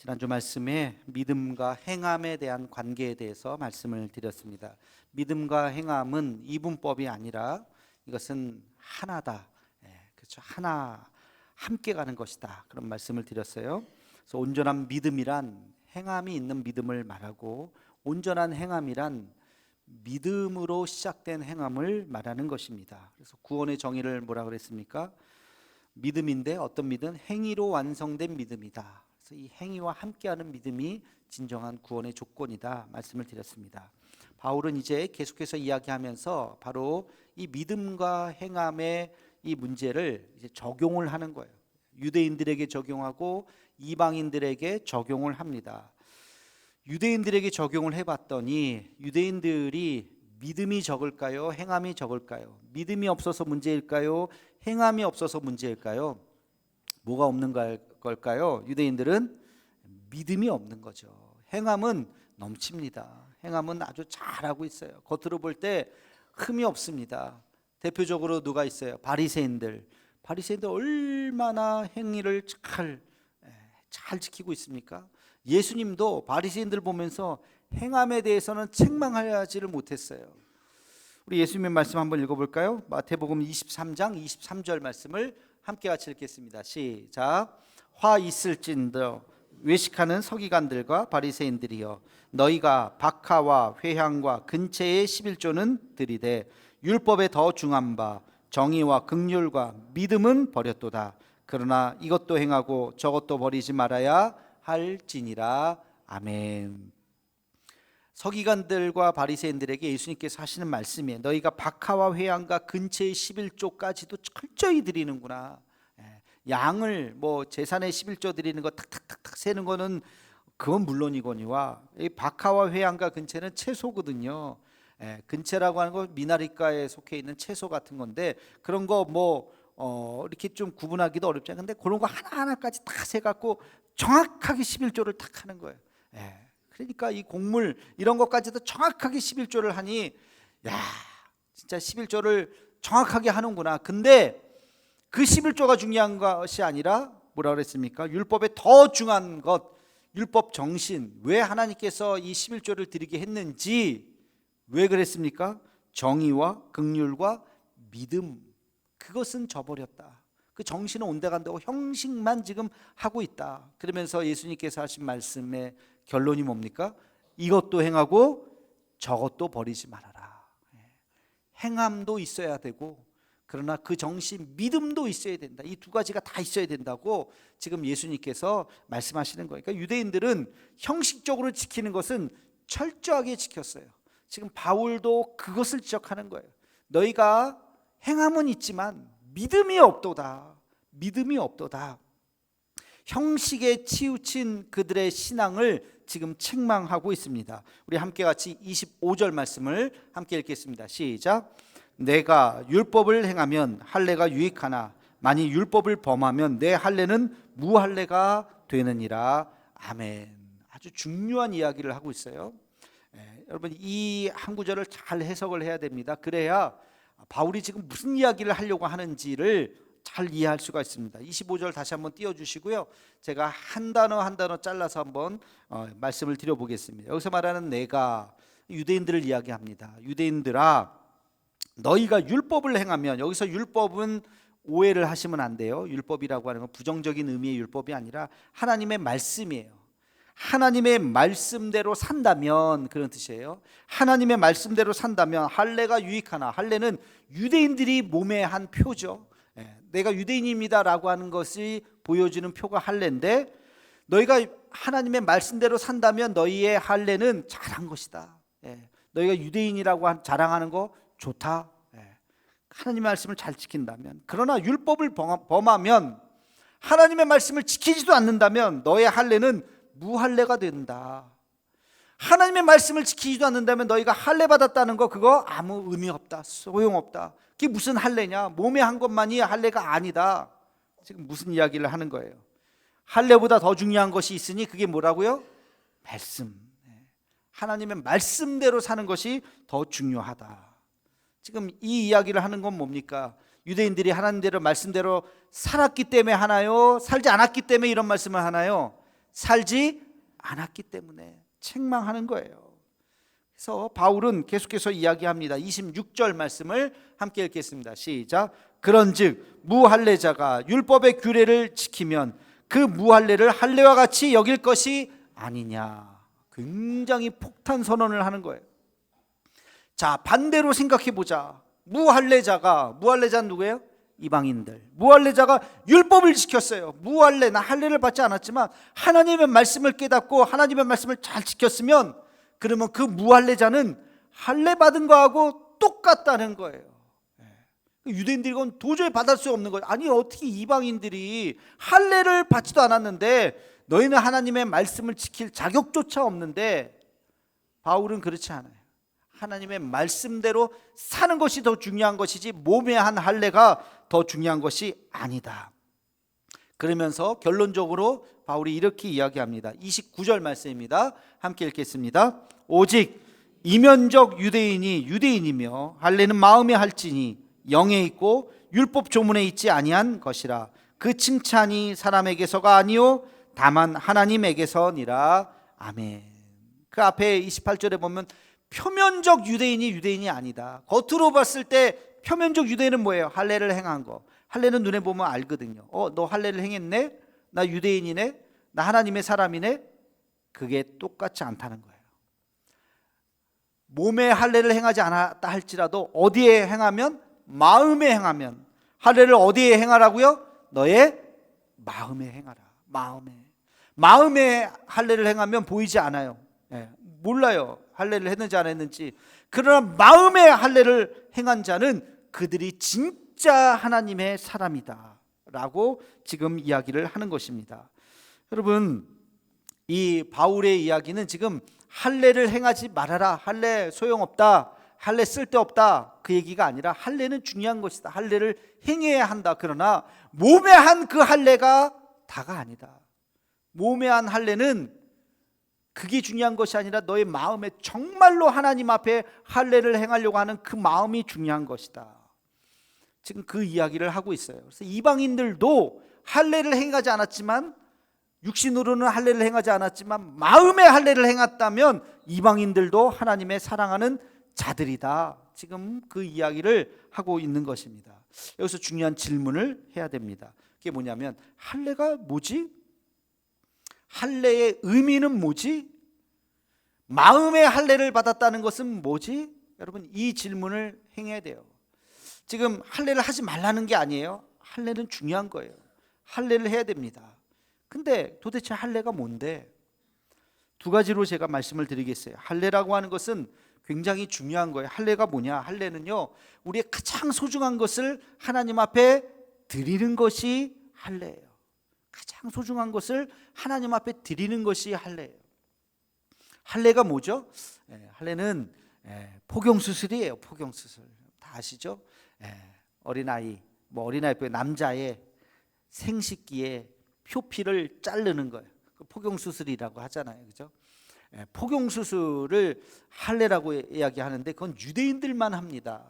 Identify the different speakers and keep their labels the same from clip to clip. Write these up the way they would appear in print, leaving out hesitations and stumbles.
Speaker 1: 지난주 말씀에 믿음과 행함에 대한 관계에 대해서 말씀을 드렸습니다. 믿음과 행함은 이분법이 아니라 이것은 하나다. 그렇죠. 하나 함께 가는 것이다. 그런 말씀을 드렸어요. 그래서 온전한 믿음이란 행함이 있는 믿음을 말하고, 온전한 행함이란 믿음으로 시작된 행함을 말하는 것입니다. 그래서 구원의 정의를 뭐라 그랬습니까? 믿음인데 어떤 믿음? 행위로 완성된 믿음이다. 그래서 이 행위와 함께하는 믿음이 진정한 구원의 조건이다 말씀을 드렸습니다. 바울은 이제 계속해서 이야기하면서 바로 이 믿음과 행함의 이 문제를 이제 적용을 하는 거예요. 유대인들에게 적용하고 이방인들에게 적용을 합니다. 유대인들에게 적용을 해봤더니 유대인들이 믿음이 적을까요? 행함이 적을까요? 믿음이 없어서 문제일까요? 행함이 없어서 문제일까요? 뭐가 없는 걸까요? 유대인들은 믿음이 없는 거죠. 행함은 넘칩니다. 행함은 아주 잘하고 있어요. 겉으로 볼 때 흠이 없습니다. 대표적으로 누가 있어요? 바리새인들. 바리새인들 얼마나 행위를 잘 지키고 있습니까? 예수님도 바리새인들 보면서 행함에 대해서는 책망하지를 못했어요. 우리 예수님의 말씀 한번 읽어볼까요? 마태복음 23장 23절 말씀을 함께 같이 읽겠습니다. 시작. 화 있을진저 외식하는 서기관들과 바리새인들이여, 너희가 박하와 회향과 근체의 11조는 들이되 율법에 더 중한 바 정의와 긍휼과 믿음은 버렸도다. 그러나 이것도 행하고 저것도 버리지 말아야 할지니라. 아멘. 서기관들과 바리새인들에게 예수님께서 하시는 말씀이에요. 너희가 박하와 회향과 근체의 11조까지도 철저히 드리는구나. 양을 제산의 11조 드리는 거 탁탁탁탁 세는 거는 그건 물론이거니와, 이 박하와 회향과 근체는 채소거든요. 근체라고 하는 거 미나리과에 속해 있는 채소 같은 건데, 그런 거 이렇게 좀 구분하기도 어렵잖아요. 근데 그런 거 하나하나까지 다 세갖고 정확하게 11조를 딱 하는 거예요. 그러니까 이 곡물 이런 것까지도 정확하게 11조를 하니, 야, 진짜 11조를 정확하게 하는구나. 근데 그 11조가 중요한 것이 아니라 뭐라 그랬습니까? 율법에 더 중요한 것, 율법 정신. 왜 하나님께서 이 11조를 드리게 했는지, 왜 그랬습니까? 정의와 긍휼과 믿음, 그것은 저버렸다. 그 정신은 온데간다고 형식만 지금 하고 있다. 그러면서 예수님께서 하신 말씀의 결론이 뭡니까? 이것도 행하고 저것도 버리지 말아라. 행함도 있어야 되고, 그러나 그 정신, 믿음도 있어야 된다. 이 두 가지가 다 있어야 된다고 지금 예수님께서 말씀하시는 거예요. 그러니까 유대인들은 형식적으로 지키는 것은 철저하게 지켰어요. 지금 바울도 그것을 지적하는 거예요. 너희가 행함은 있지만 믿음이 없도다. 믿음이 없도다. 형식에 치우친 그들의 신앙을 지금 책망하고 있습니다. 우리 함께 같이 25절 말씀을 함께 읽겠습니다. 시작. 내가 율법을 행하면 할례가 유익하나 만일 율법을 범하면 내 할례는 무할례가 되느니라. 아멘. 아주 중요한 이야기를 하고 있어요. 여러분, 이 한 구절을 잘 해석을 해야 됩니다. 그래야 바울이 지금 무슨 이야기를 하려고 하는지를 잘 이해할 수가 있습니다. 25절 다시 한번 띄워주시고요. 제가 한 단어 한 단어 잘라서 한번 말씀을 드려보겠습니다. 여기서 말하는 내가 유대인들을 이야기합니다. 유대인들아, 너희가 율법을 행하면, 여기서 율법은 오해를 하시면 안 돼요. 율법이라고 하는 건 부정적인 의미의 율법이 아니라 하나님의 말씀이에요. 하나님의 말씀대로 산다면, 그런 뜻이에요. 하나님의 말씀대로 산다면 할례가 유익하나, 할례는 유대인들이 몸에 한 표죠. 내가 유대인입니다라고 하는 것이 보여주는 표가 할례인데, 너희가 하나님의 말씀대로 산다면 너희의 할례는 잘한 것이다. 너희가 유대인이라고 자랑하는 거 좋다. 하나님의 말씀을 잘 지킨다면. 그러나 율법을 범하면, 하나님의 말씀을 지키지도 않는다면 너의 할례는 무할례가 된다. 하나님의 말씀을 지키지도 않는다면 너희가 할례 받았다는 거, 그거 아무 의미 없다. 소용없다. 그게 무슨 할례냐? 몸에 한 것만이 할례가 아니다. 지금 무슨 이야기를 하는 거예요? 할례보다 더 중요한 것이 있으니 그게 뭐라고요? 말씀. 하나님의 말씀대로 사는 것이 더 중요하다. 지금 이 이야기를 하는 건 뭡니까? 유대인들이 하나님대로 말씀대로 살았기 때문에 하나요? 살지 않았기 때문에 이런 말씀을 하나요? 살지 않았기 때문에 책망하는 거예요. 그래서 바울은 계속해서 이야기합니다. 26절 말씀을 함께 읽겠습니다. 시작. 그런즉 무할례자가 율법의 규례를 지키면 그 무할례를 할례와 같이 여길 것이 아니냐. 굉장히 폭탄 선언을 하는 거예요. 자, 반대로 생각해 보자. 무할례자는 누구예요? 이방인들. 무할례자가 율법을 지켰어요. 무할례, 나 할례를 받지 않았지만 하나님의 말씀을 깨닫고 하나님의 말씀을 잘 지켰으면, 그러면 그 무할례자는 할례 받은 거하고 똑같다는 거예요. 유대인들이 그건 도저히 받을 수 없는 거예요. 아니, 어떻게 이방인들이 할례를 받지도 않았는데 너희는 하나님의 말씀을 지킬 자격조차 없는데, 바울은 그렇지 않아요. 하나님의 말씀대로 사는 것이 더 중요한 것이지 몸에 한 할례가 더 중요한 것이 아니다. 그러면서 결론적으로 바울이 이렇게 이야기합니다. 29절 말씀입니다. 함께 읽겠습니다. 오직 이면적 유대인이 유대인이며 할례는 마음에 할지니 영에 있고 율법 조문에 있지 아니한 것이라. 그 칭찬이 사람에게서가 아니요 다만 하나님에게서니라. 아멘. 그 앞에 28절에 보면 표면적 유대인이 유대인이 아니다. 겉으로 봤을 때 표면적 유대인은 뭐예요? 할례를 행한 거. 할례는 눈에 보면 알거든요. 너 할례를 행했네? 나 유대인이네? 나 하나님의 사람이네? 그게 똑같지 않다는 거예요. 몸에 할례를 행하지 않았다 할지라도 어디에 행하면? 마음에 행하면. 할례를 어디에 행하라고요? 너의 마음에 행하라. 마음에 할례를 행하면 보이지 않아요. 몰라요. 할례를 했는지 안 했는지. 그러나 마음의 할례를 행한 자는 그들이 진짜 하나님의 사람이다 라고 지금 이야기를 하는 것입니다. 여러분, 이 바울의 이야기는 지금 할례를 행하지 말아라, 할례 소용없다, 할례 쓸데없다, 그 얘기가 아니라 할례는 중요한 것이다, 할례를 행해야 한다. 그러나 몸에 한 그 할례가 다가 아니다. 몸에 한 할례는 그게 중요한 것이 아니라 너의 마음에 정말로 하나님 앞에 할례를 행하려고 하는 그 마음이 중요한 것이다. 지금 그 이야기를 하고 있어요. 그래서 이방인들도 할례를 행하지 않았지만, 육신으로는 할례를 행하지 않았지만 마음의 할례를 행했다면 이방인들도 하나님의 사랑하는 자들이다. 지금 그 이야기를 하고 있는 것입니다. 여기서 중요한 질문을 해야 됩니다. 그게 뭐냐면, 할례가 뭐지? 할례의 의미는 뭐지? 마음의 할례를 받았다는 것은 뭐지? 여러분, 이 질문을 행해야 돼요. 지금 할례를 하지 말라는 게 아니에요. 할례는 중요한 거예요. 할례를 해야 됩니다. 근데 도대체 할례가 뭔데? 두 가지로 제가 말씀을 드리겠어요. 할례라고 하는 것은 굉장히 중요한 거예요. 할례가 뭐냐? 할례는요, 우리의 가장 소중한 것을 하나님 앞에 드리는 것이 할례예요. 가장 소중한 것을 하나님 앞에 드리는 것이 할례예요. 할례가 뭐죠? 할례는 포경수술이에요. 포경수술 다 아시죠? 어린아이, 어린아이 남자의 생식기에 표피를 자르는 거예요. 포경수술이라고 하잖아요, 그죠? 포경수술을 할례라고 이야기하는데 그건 유대인들만 합니다.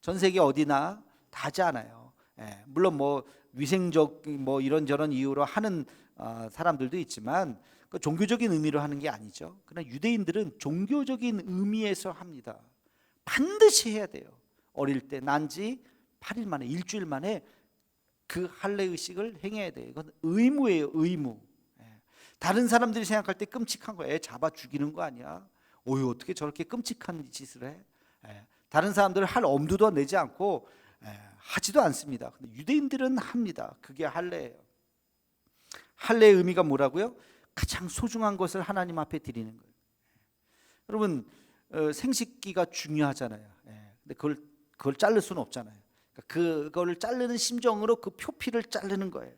Speaker 1: 전 세계 어디나 다 하지 않아요. 물론 위생적 이런저런 이유로 하는 사람들도 있지만 그 종교적인 의미로 하는 게 아니죠. 그러나 유대인들은 종교적인 의미에서 합니다. 반드시 해야 돼요. 어릴 때 난 지 8일 만에, 일주일 만에 그 할례 의식을 행해야 돼요. 이건 의무예요, 의무. 다른 사람들이 생각할 때 끔찍한 거예요. 애 잡아 죽이는 거 아니야? 어떻게 저렇게 끔찍한 짓을 해? 다른 사람들은 할 엄두도 내지 않고 하지도 않습니다. 근데 유대인들은 합니다. 그게 할례예요. 할례의 의미가 뭐라고요? 가장 소중한 것을 하나님 앞에 드리는 거예요. 여러분, 생식기가 중요하잖아요. 근데 그걸 자를 수는 없잖아요. 그거를 자르는 심정으로 그 표피를 자르는 거예요.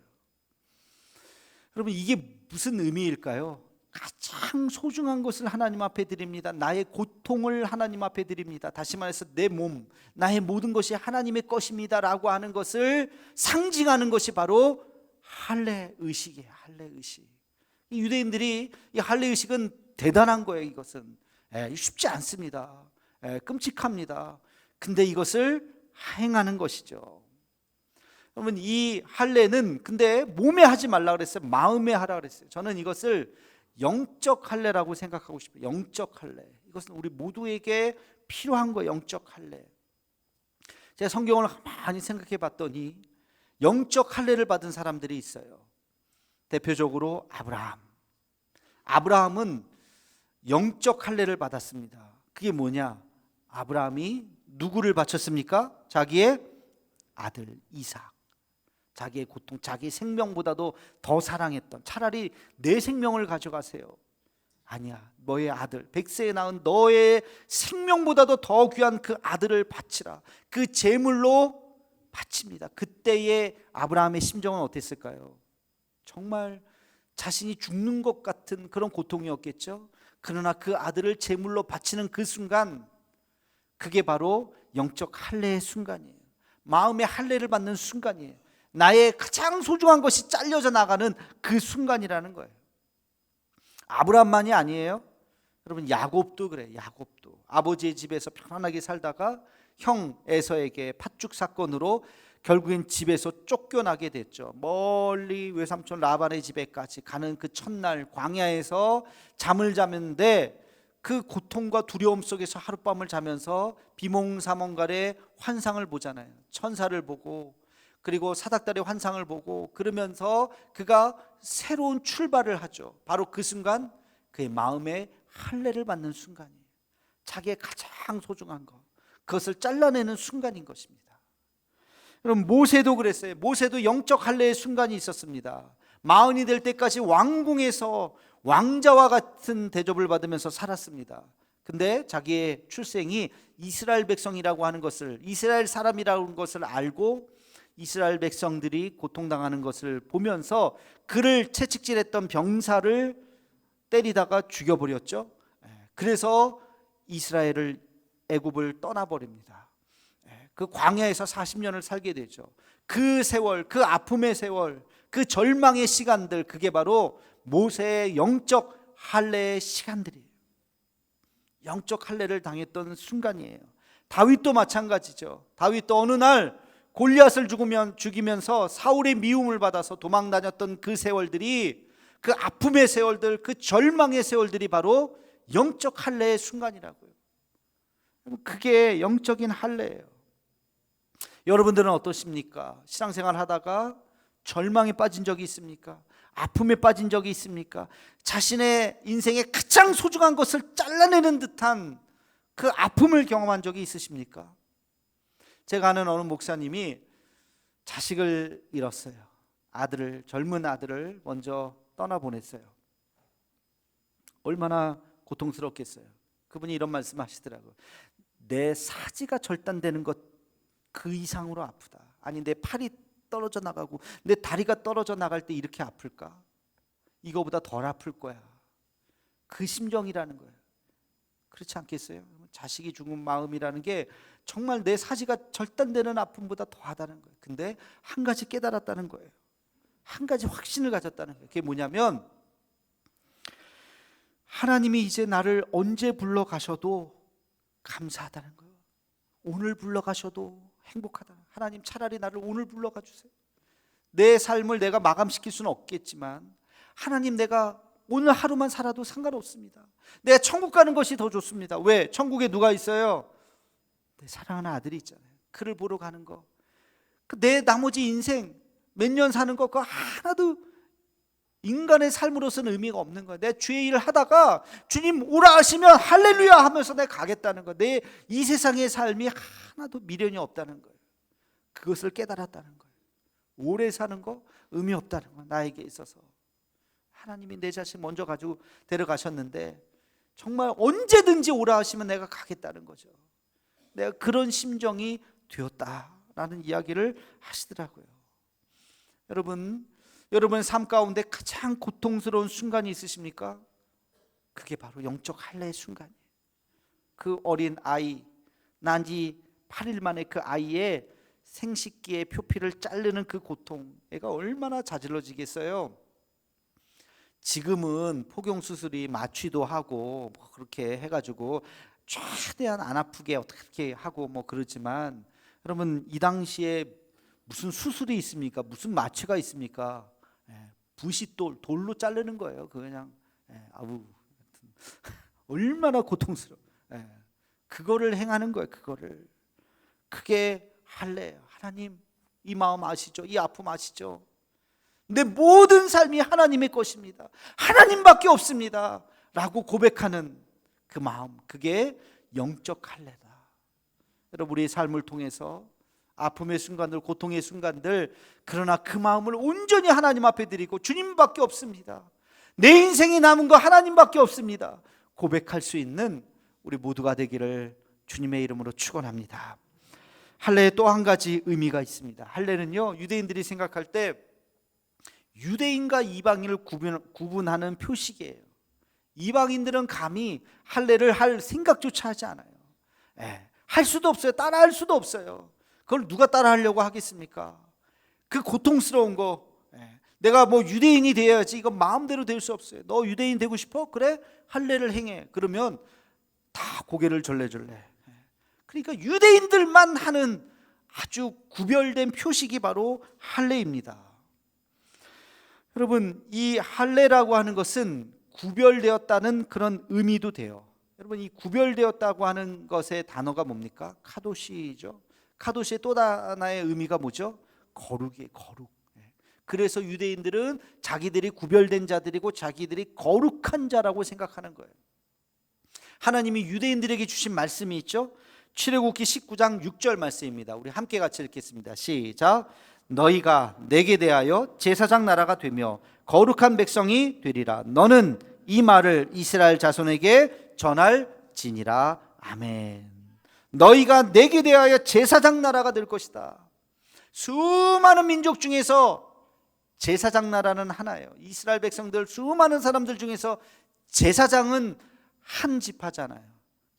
Speaker 1: 여러분, 이게 무슨 의미일까요? 가장 소중한 것을 하나님 앞에 드립니다. 나의 고통을 하나님 앞에 드립니다. 다시 말해서 내 몸, 나의 모든 것이 하나님의 것입니다 라고 하는 것을 상징하는 것이 바로 할례 의식이에요. 할례 의식. 이 유대인들이 이 할례 의식은 대단한 거예요. 이것은 쉽지 않습니다. 끔찍합니다. 근데 이것을 행하는 것이죠. 여러분, 이 할례는 근데 몸에 하지 말라 그랬어요? 마음에 하라 그랬어요? 저는 이것을 영적 할례라고 생각하고 싶어요. 영적 할례. 이것은 우리 모두에게 필요한 거, 영적 할례. 제가 성경을 많이 생각해 봤더니 영적 할례를 받은 사람들이 있어요. 대표적으로 아브라함은 영적 할례를 받았습니다. 그게 뭐냐? 아브라함이 누구를 바쳤습니까? 자기의 아들 이삭. 자기의 고통, 자기 생명보다도 더 사랑했던, 차라리 내 생명을 가져가세요. 아니야, 너의 아들, 백세에 낳은 너의 생명보다도 더 귀한 그 아들을 바치라. 그 제물로 바칩니다. 그때의 아브라함의 심정은 어땠을까요? 정말 자신이 죽는 것 같은 그런 고통이었겠죠. 그러나 그 아들을 제물로 바치는 그 순간, 그게 바로 영적 할례의 순간이에요. 마음의 할례를 받는 순간이에요. 나의 가장 소중한 것이 잘려져 나가는 그 순간이라는 거예요. 아브라함만이 아니에요. 여러분, 야곱도 그래요. 야곱도 아버지의 집에서 편안하게 살다가 형 에서에게 팥죽 사건으로 결국엔 집에서 쫓겨나게 됐죠. 멀리 외삼촌 라반의 집에까지 가는 그 첫날 광야에서 잠을 자는데 그 고통과 두려움 속에서 하룻밤을 자면서 비몽사몽간의 환상을 보잖아요. 천사를 보고, 그리고 사닥다리 환상을 보고, 그러면서 그가 새로운 출발을 하죠. 바로 그 순간 그의 마음에 할례를 받는 순간이에요. 자기의 가장 소중한 것, 그것을 잘라내는 순간인 것입니다. 그럼 모세도 그랬어요. 모세도 영적 할례의 순간이 있었습니다. 마흔이 될 때까지 왕궁에서 왕자와 같은 대접을 받으면서 살았습니다. 근데 자기의 출생이 이스라엘 백성이라고 하는 것을, 이스라엘 사람이라는 것을 알고 이스라엘 백성들이 고통당하는 것을 보면서 그를 채찍질했던 병사를 때리다가 죽여버렸죠. 그래서 이스라엘을, 애굽을 떠나버립니다. 그 광야에서 40년을 살게 되죠. 그 세월, 그 아픔의 세월, 그 절망의 시간들, 그게 바로 모세의 영적 할례의 시간들이에요. 영적 할례를 당했던 순간이에요. 다윗도 마찬가지죠. 다윗도 어느 날 골리앗을 죽이면서 사울의 미움을 받아서 도망 다녔던 그 세월들이, 그 아픔의 세월들, 그 절망의 세월들이 바로 영적 할례의 순간이라고요. 그게 영적인 할례예요. 여러분들은 어떠십니까? 신앙생활 하다가 절망에 빠진 적이 있습니까? 아픔에 빠진 적이 있습니까? 자신의 인생의 가장 소중한 것을 잘라내는 듯한 그 아픔을 경험한 적이 있으십니까? 제가 아는 어느 목사님이 자식을 잃었어요. 아들을, 젊은 아들을 먼저 떠나보냈어요. 얼마나 고통스럽겠어요. 그분이 이런 말씀 하시더라고요. 내 사지가 절단되는 것 그 이상으로 아프다. 아니, 내 팔이 떨어져 나가고 내 다리가 떨어져 나갈 때 이렇게 아플까? 이거보다 덜 아플 거야. 그 심정이라는 거예요. 그렇지 않겠어요? 자식이 죽은 마음이라는 게 정말 내 사지가 절단되는 아픔보다 더하다는 거예요. 근데 한 가지 깨달았다는 거예요. 한 가지 확신을 가졌다는 거예요. 그게 뭐냐면, 하나님이 이제 나를 언제 불러가셔도 감사하다는 거예요. 오늘 불러가셔도 행복하다. 하나님, 차라리 나를 오늘 불러가 주세요. 내 삶을 내가 마감시킬 수는 없겠지만, 하나님, 내가 오늘 하루만 살아도 상관없습니다. 내가 천국 가는 것이 더 좋습니다. 왜? 천국에 누가 있어요? 내 사랑하는 아들이 있잖아요. 그를 보러 가는 거. 내 나머지 인생 몇 년 사는 거, 그거 하나도 인간의 삶으로서는 의미가 없는 거예요. 내 주의 일을 하다가 주님 오라 하시면 할렐루야 하면서 내가 가겠다는 거예요. 내 이 세상의 삶이 하나도 미련이 없다는 거예요. 그것을 깨달았다는 거예요. 오래 사는 거 의미 없다는 거예요. 나에게 있어서 하나님이 내 자신 먼저 가지고 데려가셨는데 정말 언제든지 오라 하시면 내가 가겠다는 거죠. 내가 그런 심정이 되었다라는 이야기를 하시더라고요. 여러분 삶 가운데 가장 고통스러운 순간이 있으십니까? 그게 바로 영적 할례의 순간이에요. 그 어린 아이, 난 지 8일 만에 그 아이의 생식기의 표피를 자르는 그 고통, 애가 얼마나 자질러지겠어요. 지금은 포경 수술이 마취도 하고 뭐 그렇게 해가지고 최대한 안 아프게 어떻게 하고 뭐 그러지만, 여러분 이 당시에 무슨 수술이 있습니까? 무슨 마취가 있습니까? 붓이 돌로 자르는 거예요. 그냥 아우 얼마나 고통스러워. 그거를 행하는 거예요. 그게 할례예요. 하나님 이 마음 아시죠? 이 아픔 아시죠? 내 모든 삶이 하나님의 것입니다. 하나님밖에 없습니다. 라고 고백하는 그 마음, 그게 영적 할례다. 여러분, 우리의 삶을 통해서 아픔의 순간들, 고통의 순간들, 그러나 그 마음을 온전히 하나님 앞에 드리고 주님밖에 없습니다. 내 인생에 남은 거 하나님밖에 없습니다. 고백할 수 있는 우리 모두가 되기를 주님의 이름으로 축원합니다. 할례에 또 한 가지 의미가 있습니다. 할례는요, 유대인들이 생각할 때 유대인과 이방인을 구분하는 표식이에요. 이방인들은 감히 할례를 할 생각조차 하지 않아요. 할 수도 없어요. 따라할 수도 없어요. 그걸 누가 따라하려고 하겠습니까? 그 고통스러운 거, 내가 뭐 유대인이 되어야지, 이건 마음대로 될 수 없어요. 너 유대인 되고 싶어? 그래? 할례를 행해. 그러면 다 고개를 절레절레. 그러니까 유대인들만 하는 아주 구별된 표식이 바로 할례입니다. 여러분, 이 할례라고 하는 것은 구별되었다는 그런 의미도 돼요. 여러분, 이 구별되었다고 하는 것의 단어가 뭡니까? 카도시죠. 카도시의 또 하나의 의미가 뭐죠? 거룩이에요. 거룩. 그래서 유대인들은 자기들이 구별된 자들이고 자기들이 거룩한 자라고 생각하는 거예요. 하나님이 유대인들에게 주신 말씀이 있죠. 출애굽기 19장 6절 말씀입니다. 우리 함께 같이 읽겠습니다. 시작. 너희가 내게 대하여 제사장 나라가 되며 거룩한 백성이 되리라. 너는 이 말을 이스라엘 자손에게 전할지니라. 아멘. 너희가 내게 대하여 제사장 나라가 될 것이다. 수많은 민족 중에서 제사장 나라는 하나예요. 이스라엘 백성들 수많은 사람들 중에서 제사장은 한 지파잖아요.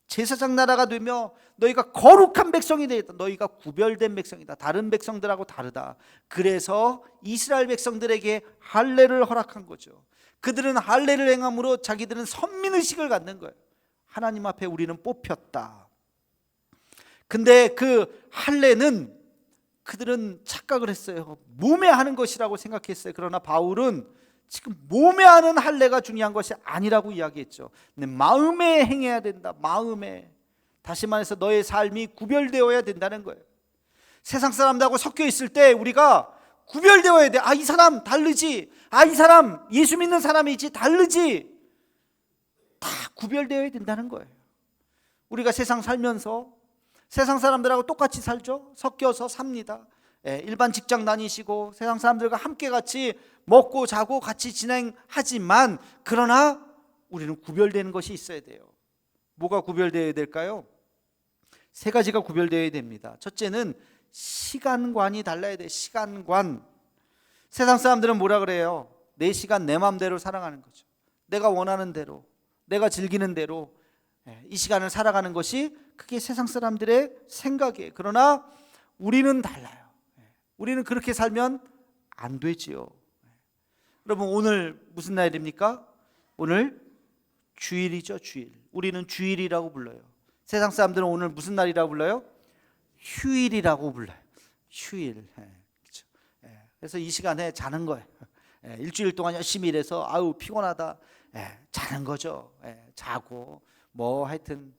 Speaker 1: 제사장 나라가 되며 너희가 거룩한 백성이 되겠다. 너희가 구별된 백성이다. 다른 백성들하고 다르다. 그래서 이스라엘 백성들에게 할례를 허락한 거죠. 그들은 할례를 행함으로 자기들은 선민의식을 갖는 거예요. 하나님 앞에 우리는 뽑혔다. 근데 그 할례는 그들은 착각을 했어요. 몸에 하는 것이라고 생각했어요. 그러나 바울은 지금 몸에 하는 할례가 중요한 것이 아니라고 이야기했죠. 근데 마음에 행해야 된다. 마음에. 다시 말해서 너의 삶이 구별되어야 된다는 거예요. 세상 사람들하고 섞여 있을 때 우리가 구별되어야 돼. 이 사람 다르지. 이 사람 예수 믿는 사람이지. 다르지. 다 구별되어야 된다는 거예요. 우리가 세상 살면서 세상 사람들하고 똑같이 살죠. 섞여서 삽니다. 일반 직장 다니시고 세상 사람들과 함께 같이 먹고 자고 같이 진행하지만, 그러나 우리는 구별되는 것이 있어야 돼요. 뭐가 구별되어야 될까요? 세 가지가 구별되어야 됩니다. 첫째는 시간관이 달라야 돼요. 시간관. 세상 사람들은 뭐라 그래요? 내 시간 내 마음대로 살아가는 거죠. 내가 원하는 대로, 내가 즐기는 대로 이 시간을 살아가는 것이 그게 세상 사람들의 생각이에요. 그러나 우리는 달라요. 우리는 그렇게 살면 안 되지요. 여러분, 오늘 무슨 날입니까? 오늘 주일이죠. 주일. 우리는 주일이라고 불러요. 세상 사람들은 오늘 무슨 날이라고 불러요? 휴일이라고 불러요. 휴일. 그렇죠. 그래서 이 시간에 자는 거예요. 일주일 동안 열심히 일해서 아유 피곤하다. 자는 거죠. 자고 뭐 하여튼.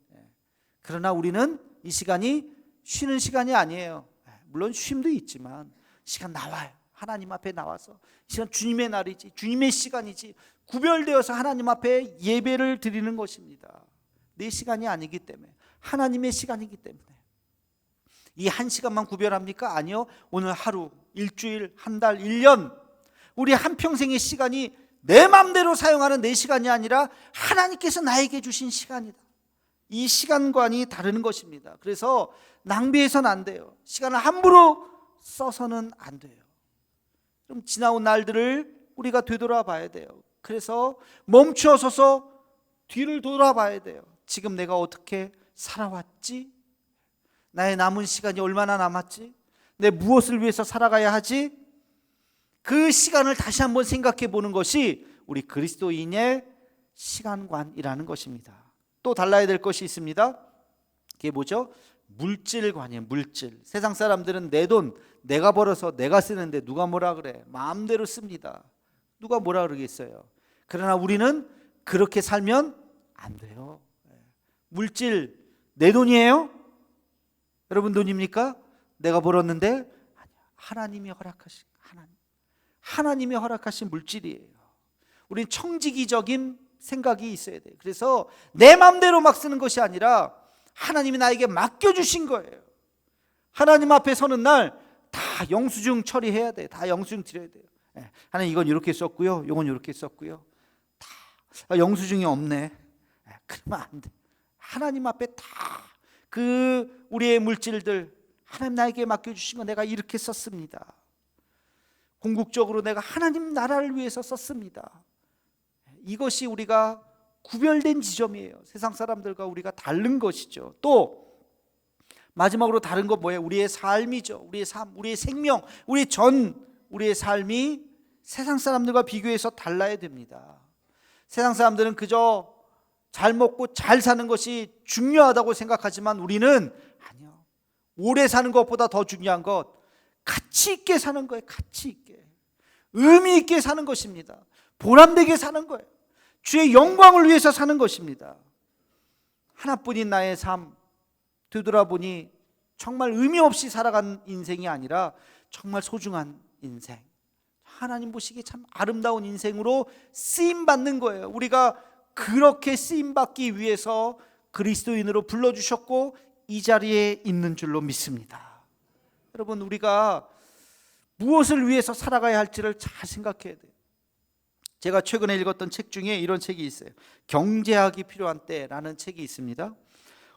Speaker 1: 그러나 우리는 이 시간이 쉬는 시간이 아니에요. 물론 쉼도 있지만 시간 나와요. 하나님 앞에 나와서 이 시간 주님의 날이지, 주님의 시간이지, 구별되어서 하나님 앞에 예배를 드리는 것입니다. 내 시간이 아니기 때문에, 하나님의 시간이기 때문에. 이 한 시간만 구별합니까? 아니요. 오늘 하루, 일주일, 한 달, 1년, 우리 한평생의 시간이 내 마음대로 사용하는 내 시간이 아니라 하나님께서 나에게 주신 시간이다. 이 시간관이 다르는 것입니다. 그래서 낭비해서는 안 돼요. 시간을 함부로 써서는 안 돼요. 좀 지나온 날들을 우리가 되돌아봐야 돼요. 그래서 멈추어 서서 뒤를 돌아봐야 돼요. 지금 내가 어떻게 살아왔지? 나의 남은 시간이 얼마나 남았지? 내 무엇을 위해서 살아가야 하지? 그 시간을 다시 한번 생각해 보는 것이 우리 그리스도인의 시간관이라는 것입니다. 또 달라야 될 것이 있습니다. 그게 뭐죠? 물질관이에요. 물질. 세상 사람들은 내 돈 내가 벌어서 내가 쓰는데 누가 뭐라 그래? 마음대로 씁니다. 누가 뭐라 그러겠어요? 그러나 우리는 그렇게 살면 안 돼요. 물질 내 돈이에요? 여러분 돈입니까? 내가 벌었는데 아니야. 하나님이 허락하신 하나님이 허락하신 물질이에요. 우린 청지기적인 생각이 있어야 돼요. 그래서 내 마음대로 막 쓰는 것이 아니라 하나님이 나에게 맡겨주신 거예요. 하나님 앞에 서는 날 다 영수증 처리해야 돼. 다 영수증 드려야 돼요. 하나님 이건 이렇게 썼고요, 이건 이렇게 썼고요. 다 영수증이 없네. 그러면 안 돼. 하나님 앞에 다 그 우리의 물질들 하나님 나에게 맡겨주신 거 내가 이렇게 썼습니다. 궁극적으로 내가 하나님 나라를 위해서 썼습니다. 이것이 우리가 구별된 지점이에요. 세상 사람들과 우리가 다른 것이죠. 또 마지막으로 다른 건 뭐예요? 우리의 삶이죠. 우리의 삶, 우리의 생명, 우리의 삶이 세상 사람들과 비교해서 달라야 됩니다. 세상 사람들은 그저 잘 먹고 잘 사는 것이 중요하다고 생각하지만 우리는 아니요. 오래 사는 것보다 더 중요한 것 가치 있게 사는 거예요. 가치 있게, 의미 있게 사는 것입니다. 보람되게 사는 거예요. 주의 영광을 위해서 사는 것입니다. 하나뿐인 나의 삶 되돌아보니 정말 의미 없이 살아간 인생이 아니라 정말 소중한 인생, 하나님 보시기에 참 아름다운 인생으로 쓰임받는 거예요. 우리가 그렇게 쓰임받기 위해서 그리스도인으로 불러주셨고 이 자리에 있는 줄로 믿습니다. 여러분 우리가 무엇을 위해서 살아가야 할지를 잘 생각해야 돼요. 제가 최근에 읽었던 책 중에 이런 책이 있어요. 경제학이 필요한 때라는 책이 있습니다.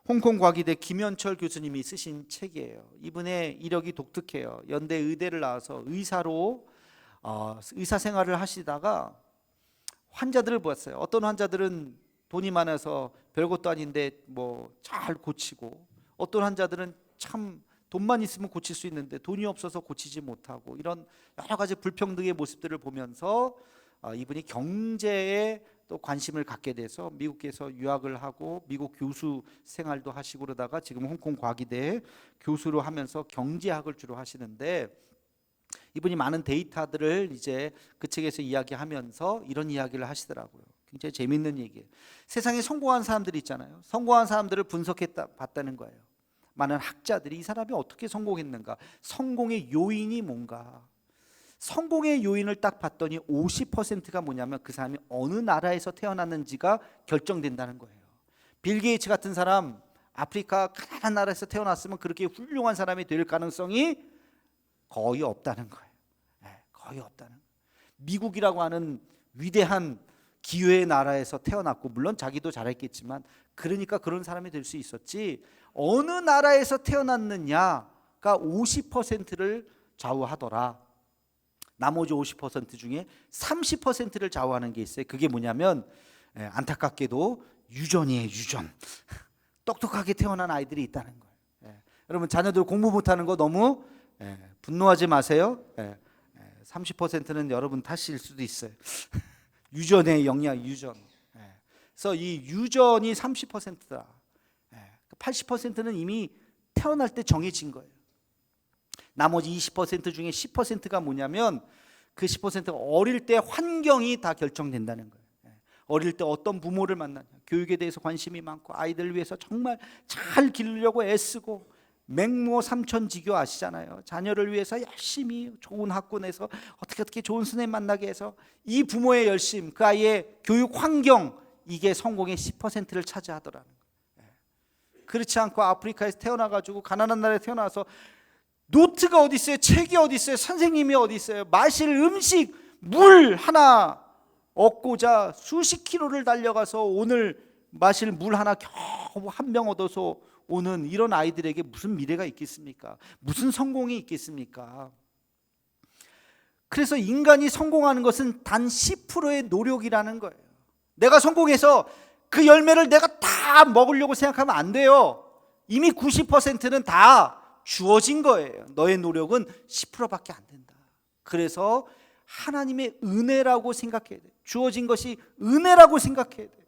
Speaker 1: 홍콩 과기대 김현철 교수님이 쓰신 책이에요. 이분의 이력이 독특해요. 연대 의대를 나와서 의사로 의사 생활을 하시다가 환자들을 보았어요. 어떤 환자들은 돈이 많아서 별것도 아닌데 뭐 잘 고치고, 어떤 환자들은 참 돈만 있으면 고칠 수 있는데 돈이 없어서 고치지 못하고, 이런 여러 가지 불평등의 모습들을 보면서 이분이 경제에 또 관심을 갖게 돼서 미국에서 유학을 하고 미국 교수 생활도 하시고 그러다가 지금 홍콩 과기대 교수로 하면서 경제학을 주로 하시는데, 이분이 많은 데이터들을 이제 그 책에서 이야기하면서 이런 이야기를 하시더라고요. 굉장히 재밌는 얘기예요. 세상에 성공한 사람들이 있잖아요. 성공한 사람들을 봤다는 거예요. 많은 학자들이 이 사람이 어떻게 성공했는가, 성공의 요인이 뭔가. 성공의 요인을 딱 봤더니 50%가 뭐냐면 그 사람이 어느 나라에서 태어났는지가 결정된다는 거예요. 빌 게이츠 같은 사람 아프리카 가난한 나라에서 태어났으면 그렇게 훌륭한 사람이 될 가능성이 거의 없다는 거예요. 거의 없다는 거예요. 미국이라고 하는 위대한 기회의 나라에서 태어났고, 물론 자기도 잘했겠지만 그러니까 그런 사람이 될 수 있었지, 어느 나라에서 태어났느냐가 50%를 좌우하더라. 나머지 50% 중에 30%를 좌우하는 게 있어요. 그게 뭐냐면 안타깝게도 유전이에요. 유전. 똑똑하게 태어난 아이들이 있다는 거예요. 여러분 자녀들 공부 못하는 거 너무 분노하지 마세요. 30%는 여러분 탓일 수도 있어요. 유전의 영향, 유전. 그래서 이 유전이 30%다. 80%는 이미 태어날 때 정해진 거예요. 나머지 20% 중에 10%가 뭐냐면 그 10%가 어릴 때 환경이 다 결정된다는 거예요. 어릴 때 어떤 부모를 만나냐, 교육에 대해서 관심이 많고 아이들을 위해서 정말 잘 기르려고 애쓰고, 맹모 삼천지교 아시잖아요. 자녀를 위해서 열심히 좋은 학군에서 어떻게 좋은 선생님 만나게 해서 이 부모의 열심, 그 아이의 교육 환경, 이게 성공의 10%를 차지하더라는 거예요. 그렇지 않고 아프리카에서 태어나가지고 가난한 나라에 태어나서 노트가 어디 있어요? 책이 어디 있어요? 선생님이 어디 있어요? 마실 음식, 물 하나 얻고자 수십 킬로를 달려가서 오늘 마실 물 하나 겨우 한 병 얻어서 오는 이런 아이들에게 무슨 미래가 있겠습니까? 무슨 성공이 있겠습니까? 그래서 인간이 성공하는 것은 단 10%의 노력이라는 거예요. 내가 성공해서 그 열매를 내가 다 먹으려고 생각하면 안 돼요. 이미 90%는 다 주어진 거예요. 너의 노력은 10%밖에 안 된다. 그래서 하나님의 은혜라고 생각해야 돼요. 주어진 것이 은혜라고 생각해야 돼요.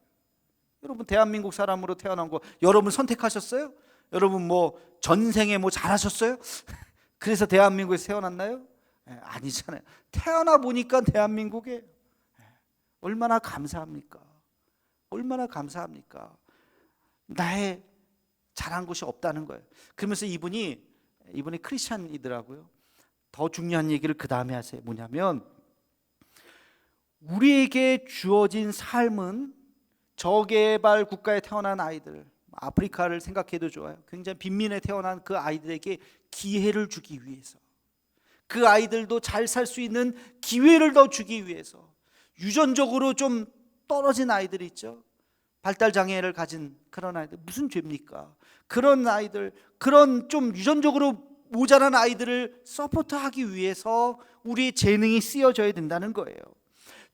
Speaker 1: 여러분 대한민국 사람으로 태어난 거 여러분 선택하셨어요? 여러분 뭐 전생에 뭐 잘하셨어요? 그래서 대한민국에 태어났나요? 아니잖아요. 태어나 보니까 대한민국에 얼마나 감사합니까? 얼마나 감사합니까? 나의 잘한 것이 없다는 거예요. 그러면서 이분이 크리스찬이더라고요. 더 중요한 얘기를 그 다음에 하세요. 뭐냐면 우리에게 주어진 삶은 저개발 국가에 태어난 아이들, 아프리카를 생각해도 좋아요. 굉장히 빈민에 태어난 그 아이들에게 기회를 주기 위해서, 그 아이들도 잘 살 수 있는 기회를 더 주기 위해서, 유전적으로 좀 떨어진 아이들 있죠. 발달 장애를 가진 그런 아이들, 무슨 죄입니까? 그런 아이들, 그런 좀 유전적으로 모자란 아이들을 서포트하기 위해서 우리의 재능이 쓰여져야 된다는 거예요.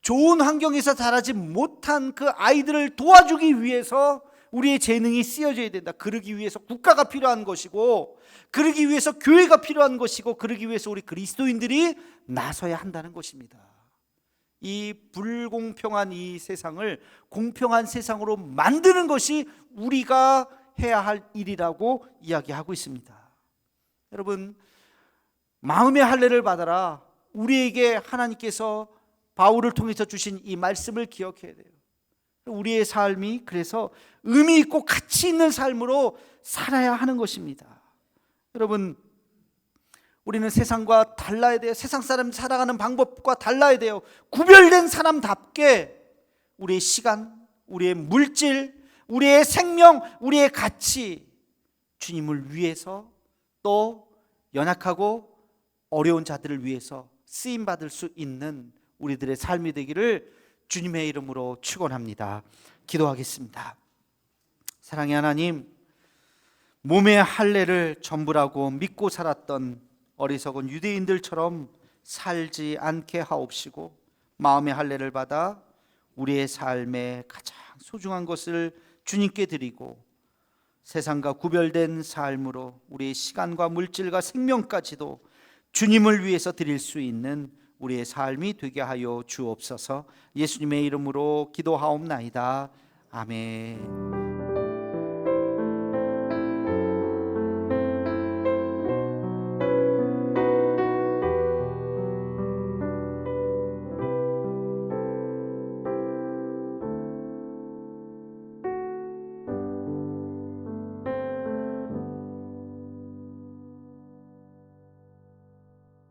Speaker 1: 좋은 환경에서 자라지 못한 그 아이들을 도와주기 위해서 우리의 재능이 쓰여져야 된다. 그러기 위해서 국가가 필요한 것이고, 그러기 위해서 교회가 필요한 것이고, 그러기 위해서 우리 그리스도인들이 나서야 한다는 것입니다. 이 불공평한 이 세상을 공평한 세상으로 만드는 것이 우리가 해야 할 일이라고 이야기하고 있습니다. 여러분, 마음의 할례를 받아라. 우리에게 하나님께서 바울을 통해서 주신 이 말씀을 기억해야 돼요. 우리의 삶이 그래서 의미 있고 가치 있는 삶으로 살아야 하는 것입니다. 여러분, 우리는 세상과 달라야 돼요. 세상 사람 살아가는 방법과 달라야 돼요. 구별된 사람답게 우리의 시간, 우리의 물질, 우리의 생명, 우리의 가치, 주님을 위해서, 또 연약하고 어려운 자들을 위해서 쓰임받을 수 있는 우리들의 삶이 되기를 주님의 이름으로 축원합니다. 기도하겠습니다. 사랑의 하나님, 몸의 할례를 전부라고 믿고 살았던 어리석은 유대인들처럼 살지 않게 하옵시고, 마음의 할례를 받아 우리의 삶의 가장 소중한 것을 주님께 드리고 세상과 구별된 삶으로 우리의 시간과 물질과 생명까지도 주님을 위해서 드릴 수 있는 우리의 삶이 되게 하여 주옵소서. 예수님의 이름으로 기도하옵나이다. 아멘.